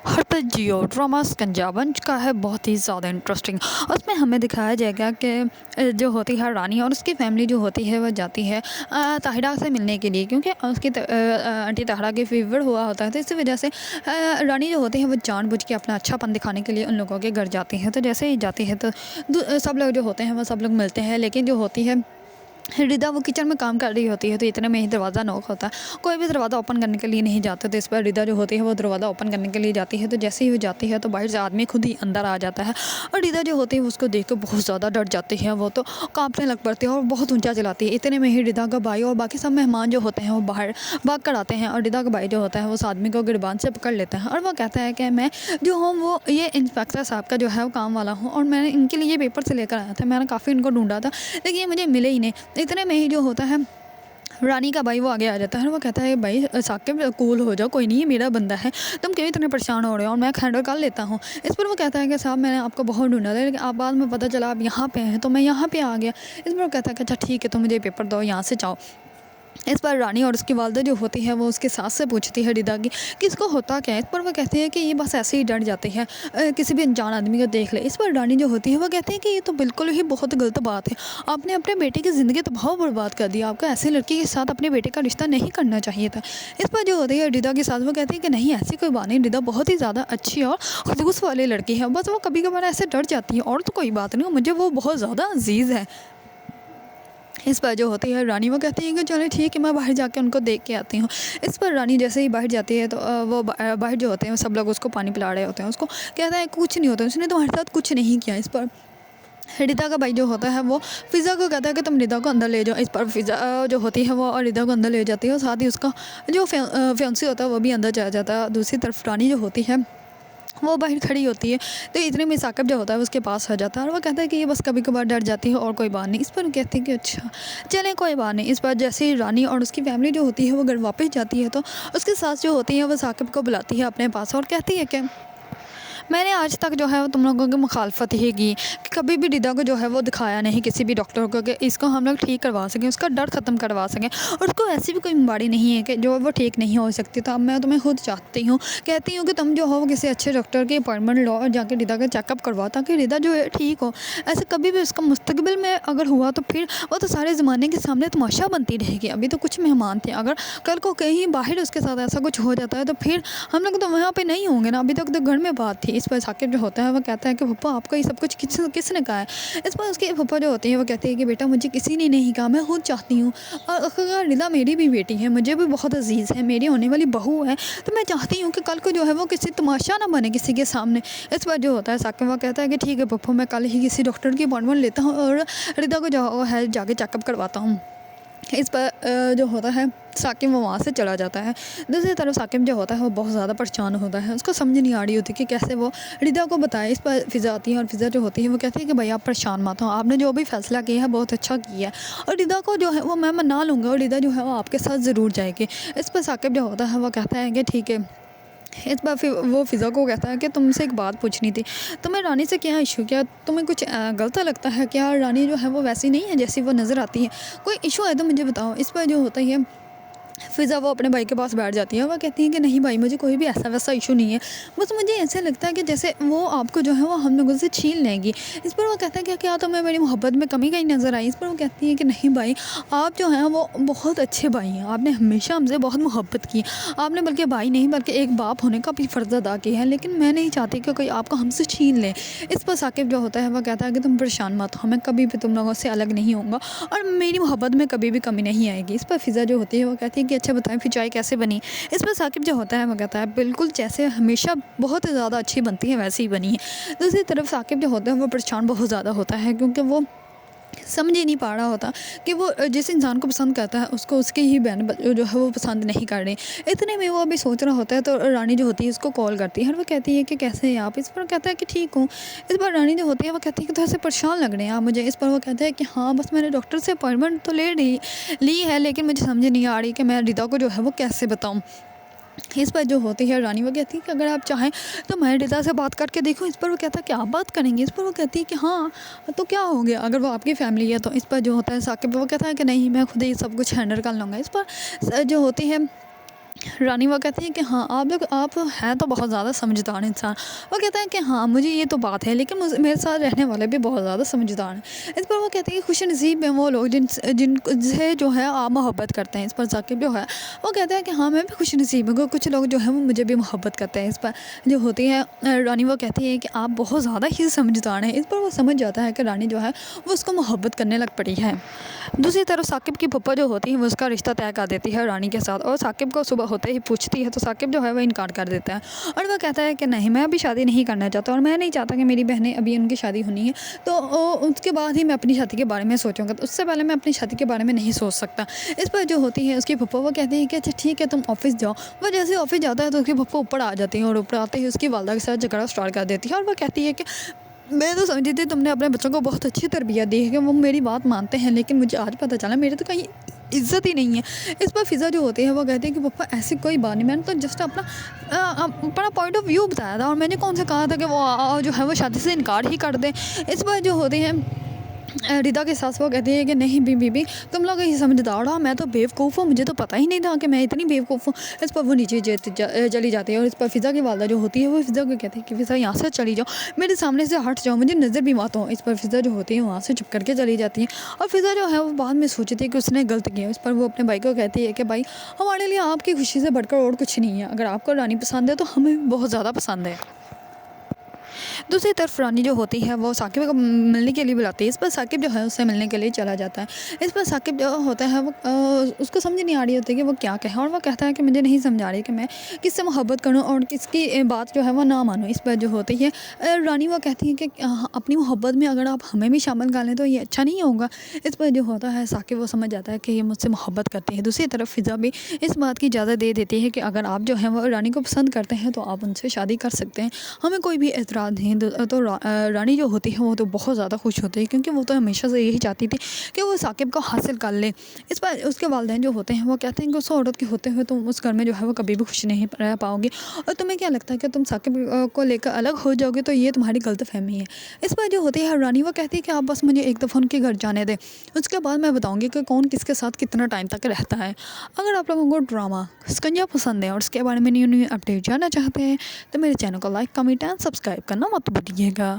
हरपत जियो drama स्कंजा बन चुका है बहुत ही ज़्यादा इंटरेस्टिंग। उसमें हमें दिखाया जाएगा कि जो होती है रानी और उसकी फैमिली जो होती है वह जाती है ताहिरा से मिलने के लिए, क्योंकि उसकी आंटी ताहिरा के फीवर हुआ होता है। तो इसी वजह से रानी जो होती है वो जानबूझ के अपना अच्छापन दिखाने के लिए उन लोगों के घर जाती है। तो जैसे ही जाती है तो सब लोग जो होते हैं वो सब लोग मिलते हैं, लेकिन जो होती है रिदा वो किचन में काम कर रही होती है। तो इतने में ही दरवाज़ा नॉक होता है। कोई भी दरवाज़ा ओपन करने के लिए नहीं जाता, तो इस पर रिदा जो होती है वो दरवाज़ा ओपन करने के लिए जाती है। तो जैसे ही वो जाती है तो बाहर से आदमी खुद ही अंदर आ जाता है और रिदा जो होती है उसको देख कर बहुत ज़्यादा डर जाती है। वो तो कांपने लग पड़ती है और बहुत ऊंचा चलाती है। इतने में ही रिदा का भाई और बाकी सब मेहमान जो होते हैं वो बाहर भाग कर आते हैं और रिदा का भाई जो होता है वो उस आदमी को गिरबान से पकड़ लेता है और वो कहता है कि मैं जो हूँ वो ये इंस्पेक्टर साहब का जो है वो काम वाला हूँ और मैंने इनके लिए पेपर से लेकर आया था। मैंने काफ़ी इनको ढूंढा था लेकिन ये मुझे मिले ही नहीं। इतने में ही जो होता है रानी का भाई वो आगे आ जाता है और वो कहता है भाई साकिब कूल हो जाओ, कोई नहीं, ये मेरा बंदा है, तुम क्यों इतने परेशान हो रहे हो और मैं हैंडल कर लेता हूँ। इस पर वो कहता है कि साहब मैंने आपको बहुत ढूंढा था लेकिन आप बाद में पता चला आप यहाँ पे हैं तो मैं यहाँ पे आ गया। इस पर वो कहता है कि अच्छा ठीक है तो मुझे पेपर दो, यहाँ से जाओ। इस पर रानी और उसकी वालदा जो होती है वो उसके सास से पूछती है रिदा की कि इसको होता क्या है। इस पर वो कहती है कि ये बस ऐसे ही डर जाती है किसी भी अनजान आदमी को देख ले। इस पर रानी जो होती है वो कहती है कि ये तो बिल्कुल ही बहुत गलत बात है, आपने अपने बेटे की ज़िंदगी तबाह बर्बाद कर दी, आपको ऐसी लड़की के साथ अपने बेटे का रिश्ता नहीं करना चाहिए था। इस पर जो होती है रिदा के साथ वो कहती है कि नहीं ऐसी कोई बात नहीं, रिदा बहुत ही ज़्यादा अच्छी और खलूस वाली लड़की है, बस वो कभी कभार ऐसे डर जाती है और तो कोई बात नहीं, मुझे वो बहुत ज़्यादा अजीज़ है। इस पर जो होती है रानी वो कहती है कि चलो ठीक है मैं बाहर जाके उनको देख के आती हूँ। इस पर रानी जैसे ही बाहर जाती है तो वो बाहर जो होते हैं सब लोग उसको पानी पिला रहे होते हैं। उसको कहता है कुछ नहीं होता, उसने तुम्हारे साथ कुछ नहीं किया। इस पर रिदा का भाई जो होता है वो फ़िज़ा को कहता है कि तुम रिदा को अंदर ले जाओ। इस पर फ़िज़ा जो होती है वो रिदा को अंदर ले जाती है और साथ ही उसका जो फियांसी होता है वो भी अंदर चला जाता है। दूसरी तरफ रानी जो होती है वो बाहर खड़ी होती है। तो इतने में साकिब जो होता है उसके पास आ जाता है और वो कहता है कि ये बस कभी कभार डर जाती है और कोई बात नहीं। इस पर कहती है कि अच्छा चलें कोई बात नहीं। इस पर जैसे ही रानी और उसकी फैमिली जो होती है वो घर वापस जाती है तो उसके साथ जो होती है वो साकिब को बुलाती है अपने पास और कहती है कि मैंने आज तक जो है वो तुम लोगों की मुखालफत ही की कि कभी भी रिदा को जो है वो दिखाया नहीं किसी भी डॉक्टर को कि इसको हम लोग ठीक करवा सकें, उसका डर ख़त्म करवा सकें, और उसको ऐसी भी कोई बीमारी नहीं है कि जो वो ठीक नहीं हो सकती। तो अब मैं तुम्हें खुद चाहती हूँ, कहती हूँ कि तुम जो हो वो किसी अच्छे डॉक्टर की अपॉइंटमेंट लो और जाके रिदा का चेकअप करवाओ ताकि रिदा जो है ठीक हो। ऐसे कभी भी उसका मुस्तकबिल में अगर हुआ तो फिर वो तो सारे ज़माने के सामने तमाशा बनती रहेगी। अभी तो कुछ मेहमान थे, अगर कल को कहीं बाहर उसके साथ ऐसा कुछ हो जाता है तो फिर हम लोग तो वहाँ पे नहीं होंगे ना। अभी तक तो घर में बात थी। इस पर साकिब जो होता है वो कहता है कि पप्पा आपको ये सब कुछ किसने कहा है। इस पर उसके पप्पा जो होते हैं वो कहते हैं कि बेटा मुझे किसी ने नहीं कहा, मैं खुद चाहती हूँ, और अगर रिदा मेरी भी बेटी है, मुझे भी बहुत अजीज़ है, मेरी होने वाली बहू है, तो मैं चाहती हूँ कि कल को जो है वो किसी तमाशा ना बने किसी के सामने। इस पर जो होता है साकिब वो कहता है कि ठीक है पप्पा मैं कल ही किसी डॉक्टर की अपॉइंटमेंट लेता हूँ और रिदा को जो है जाके चेकअप करवाता हूँ। इस पर जो होता है साकिब वो वहाँ से चला जाता है। दूसरी तरफ साकिब जो होता है वो बहुत ज़्यादा परेशान होता है, उसको समझ नहीं आ रही होती कि कैसे वो रिदा को बताए। इस पर फ़िज़ा आती है और फ़िज़ा जो होती है वो कहती है कि भाई आप परेशान मत हो, आपने जो भी फ़ैसला किया है बहुत अच्छा किया है और रिदा को जो है वो मैं मना लूँगा और रिदा जो है वो आपके साथ ज़रूर जाएगी। इस पर साकिब जो होता है वो कहता है कि ठीक है। इस बार फिर वो फ़िज़ा को कहता है कि तुमसे एक बात पूछनी थी, तुम्हें रानी से क्या इशू, क्या तुम्हें कुछ गलत लगता है, क्या रानी जो है वो वैसी नहीं है जैसी वो नज़र आती है, कोई इशू है तो मुझे बताओ। इस पर जो होता है फ़िज़ा वो अपने भाई के पास बैठ जाती है। वो कहती है कि नहीं भाई मुझे कोई भी ऐसा वैसा इशू नहीं है, बस मुझे ऐसा लगता है कि जैसे वो आपको जो है वो हम लोगों से छीन लेंगी। इस पर वो कहता है कि क्या तुम्हें मेरी मोहब्बत में कमी कहीं नज़र आई। इस पर वो कहती है कि नहीं भाई आप जो हैं वो बहुत अच्छे भाई हैं, आपने हमेशा हमसे बहुत मोहब्बत की, आपने बल्कि भाई नहीं बल्कि एक बाप होने का भी फ़र्ज़ अदा किया है, लेकिन मैं नहीं चाहती कि कोई आपको हमसे छीन ले। इस पर साकिब जो होता है वो कहता है कि तुम परेशान मत हो, मैं कभी भी तुम लोगों से अलग नहीं होऊंगा और मेरी मोहब्बत में कभी भी कमी नहीं आएगी। इस पर फ़िज़ा जो होती है वो कहती है कि अच्छा बताएं फिर चाय कैसे बनी। इस पर साकिब जो होता है वो कहता है बिल्कुल जैसे हमेशा बहुत ज़्यादा अच्छी बनती है वैसे ही बनी है। दूसरी तरफ साकिब जो होता है वो परेशान बहुत ज़्यादा होता है क्योंकि वो समझ ही नहीं पा रहा होता कि वो जिस इंसान को पसंद करता है उसको उसकी ही बहन जो है वो पसंद नहीं कर रही। इतने में वो अभी सोच रहा होता है तो रानी जो होती है उसको कॉल करती है और वो कहती है कि कैसे हैं आप। इस पर कहता है कि ठीक हूँ। इस पर रानी जो होती है वो कहती है कि थोड़ा से परेशान लग रहे हैं आप मुझे। इस पर वो कहता है कि हाँ बस मैंने डॉक्टर से अपॉइंटमेंट तो ली है लेकिन मुझे समझ नहीं आ रही कि मैं रिदा को जो है वो कैसे बताऊँ। इस पर जो होती है रानी वो कहती है कि अगर आप चाहें तो मैं रिदा से बात करके देखूं। इस पर वो कहता है कि आप बात करेंगे। इस पर वो कहती है कि हाँ तो क्या हो गया अगर वो आपकी फैमिली है तो। इस पर जो होता है साकिब वो कहता है कि नहीं मैं खुद ही सब कुछ हैंडल कर लूँगा। इस पर जो होती है रानी वो कहती है कि हाँ आप हैं तो बहुत ज़्यादा समझदार इंसान। वो कहता है कि हाँ मुझे ये तो बात है, लेकिन मेरे साथ रहने वाले भी बहुत ज़्यादा समझदार हैं। इस पर वो कहती है कि खुश नसीब हैं वो लोग जिनसे जो है आप मोहब्बत करते हैं। इस पर साकिब जो है वो कहता है कि हाँ मैं भी खुश नसीब हूँ, कुछ लोग जो है वो मुझे भी मोहब्बत करते हैं। इस पर जो होती है रानी वो कहती है कि आप बहुत ज़्यादा ही समझदार हैं। इस पर वो समझ जाता है कि रानी जो है वो उसको मोहब्बत करने लग पड़ी है। दूसरी तरफ साकिब की फूफा जो होती है वो उसका रिश्ता तय कर देती है रानी के साथ, और साकिब को सुबह होते ही पूछती है तो साकिब जो है वो इनकार कर देता है और वह कहता है कि नहीं मैं अभी शादी नहीं करना चाहता और मैं नहीं चाहता कि मेरी बहनें अभी उनकी शादी होनी है, तो उसके बाद ही मैं अपनी शादी के बारे में सोचूंगा, तो उससे पहले मैं अपनी शादी के बारे में नहीं सोच सकता। इस पर जो होती है उसकी फूफा वो कहती है कि अच्छा ठीक है तुम ऑफिस जाओ। वह जैसे ऑफिस जाता है तो उसकी फूफा ऊपर आ जाती है और ऊपर आते ही उसकी वालदा के साथ झगड़ा स्टार्ट कर देती है और वह कहती है कि मैं तो समझी थी तुमने अपने बच्चों को बहुत अच्छी तरबियत दी है कि वो मेरी बात मानते हैं, लेकिन मुझे आज पता चला मेरे तो कहीं इज़्ज़त ही नहीं है। इस पर फ़िज़ा जो होती है वो कहती है कि पापा ऐसी कोई बात नहीं, मैंने तो जस्ट अपना पॉइंट ऑफ व्यू बताया था और मैंने कौन सा कहा था कि वो जो है वो शादी से इनकार ही कर दें। इस पर जो होती है रिदा के सास वो कहती है कि नहीं बीबी तुम लोग ही समझदार हो, मैं तो बेवकूफ़ हूँ, मुझे तो पता ही नहीं था कि मैं इतनी बेवकूफ़ हूँ। इस पर वो नीचे चली जाती है और इस पर फ़िज़ा की वालदा जो होती है वो फ़िज़ा को कहती है कि फ़िज़ा यहाँ से चली जाओ, मेरे सामने से हट जाओ, मुझे नज़र भी मत हो। इस पर फ़िज़ा जो होती है वहाँ से चुप करके चली जाती है और फ़िज़ा जो है वो बाद में सोचती है कि उसने गलत किया। इस पर वो अपने भाई को कहती है कि भाई हमारे लिए आपकी खुशी से बढ़कर और कुछ नहीं है, अगर आपको रानी पसंद है तो हमें बहुत ज़्यादा पसंद है। दूसरी तरफ रानी जो होती है वो साकिब को मिलने के लिए बुलाती है। इस पर साकिब जो है उससे मिलने के लिए चला जाता है। इस पर साकिब जो होता है वो उसको समझ नहीं आ रही होती कि वो क्या कहे, और वो कहता है कि मुझे नहीं समझ आ रही कि मैं किससे मोहब्बत करूं और किसकी बात जो है वो ना मानूं। इस पर जो होती है रानी वो कहती है कि अपनी मोहब्बत में अगर आप हमें भी शामिल कर लें तो ये अच्छा नहीं होगा। इस पर जो होता है साकिब वो समझ जाता है कि ये मुझसे मोहब्बत करती है। दूसरी तरफ फ़िज़ा भी इस बात की इजाज़त दे देती है कि अगर आप जो है वो रानी को पसंद करते हैं तो आप उनसे शादी कर सकते हैं, हमें कोई भी एतराज़ नहीं। तो रानी जो होती है वो तो बहुत ज़्यादा खुश होती है क्योंकि वो तो हमेशा से यही चाहती थी कि वो साकिब को हासिल कर ले। इस पर उसके वालिदैन जो होते हैं वो कहते हैं कि उस औरत के होते हुए तुम उस घर में जो है वो कभी भी खुश नहीं रह पाओगे, और तुम्हें क्या लगता है कि तुम साकिब को लेकर अलग हो जाओगे, तो ये तुम्हारी गलतफहमी है। इस पर जो होती है रानी वो कहती है कि आप बस मुझे एक दफ़ा उनके घर जाने दें, उसके बाद मैं बताऊँगी कि कौन किसके साथ कितना टाइम तक रहता है। अगर आप लोगों को ड्रामा शिकंजा पसंद है और उसके बारे में न्यू न्यू अपडेट जानना चाहते हैं तो मेरे चैनल को लाइक कमेंट एंड सब्सक्राइब करना मत भूलिएगा।